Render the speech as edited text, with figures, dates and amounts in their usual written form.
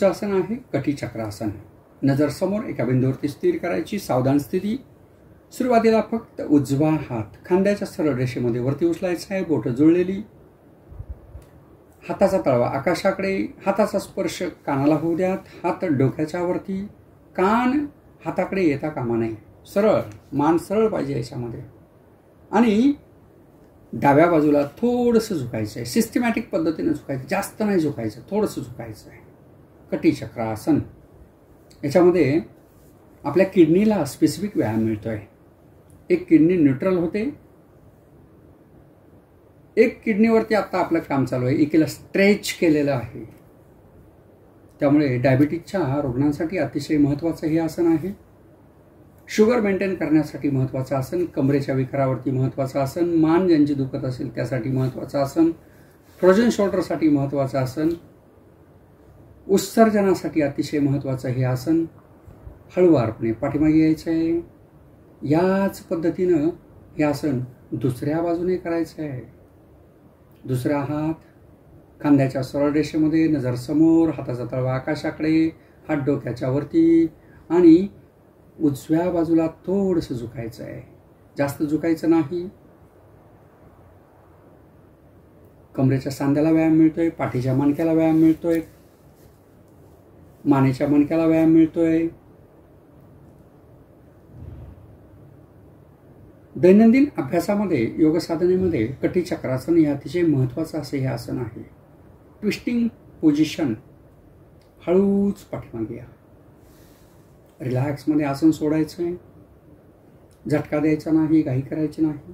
आसन आहे कटी चक्रासन। नजर समोर एका बिंदूवरती स्थिर करायची, सावधान स्थिती। सुरुवातीला फक्त उजवा हात खांद्याच्या सरळ रेषेमध्ये वरती उचलायचा आहे, बोटं जुळलेली, हाताचा तळवा आकाशाकडे, हाताचा स्पर्श कानाला होऊ द्यात, हात डोक्याच्या वरती, कान हाताकडे येता कामा नये, सरळ मान सरळ पाहिजे याच्यामध्ये। आणि डाव्या बाजूला थोडंसं झुकायचं आहे, सिस्टमॅटिक पद्धतीने झुकायचं, जास्त नाही झुकायचं, थोडंसं झुकायचं आहे। कटी चक्रासन याच्यामध्ये आपल्या किडनीला स्पेसिफिक व्यायाम मिळतोय। एक किडनी न्यूट्रल होते, एक किडनीवरती आता आपलं काम चालू आहे, एकीला स्ट्रेच केलेलं आहे। त्यामुळे डायबिटीजच्या रुग्णांसाठी अतिशय महत्त्वाचं हे आसन आहे। शुगर मेंटेन करण्यासाठी महत्त्वाचं आसन, कमरेच्या विकारावरती महत्त्वाचं आसन, मान ज्यांची दुखत असेल त्यासाठी महत्त्वाचं आसन, फ्रोजन शोल्डरसाठी महत्त्वाचं आसन, उत्सर्जनासाठी अतिशय महत्त्वाचं हे आसन। हळुवारपणे पाठीमागे यायचं आहे। याच पद्धतीनं हे आसन दुसऱ्या बाजूने करायचं आहे। दुसरा हात खांद्याच्या सरळ रेषेमध्ये, नजर समोर, हाताचा तळवा आकाशाकडे, हात डोक्याच्या वरती आणि उजव्या बाजूला थोडंसं झुकायचं आहे, जास्त झुकायचं नाही। कमरेच्या सांध्याला व्यायाम मिळतोय, पाठीच्या मणक्याला व्यायाम मिळतोय, मानेच्या मणक्याला व्यायाम मिळतोय। दैनंदिन अभ्यासामध्ये, योग साधनेमध्ये कटी चक्रासन हे अतिशय महत्त्वाचं असं हे आसन आहे। ट्विस्टिंग पोझिशन, हळूच पाठीमागे या, रिलॅक्समध्ये आसन सोडायचं आहे, झटका द्यायचा नाही, घाई करायची नाही।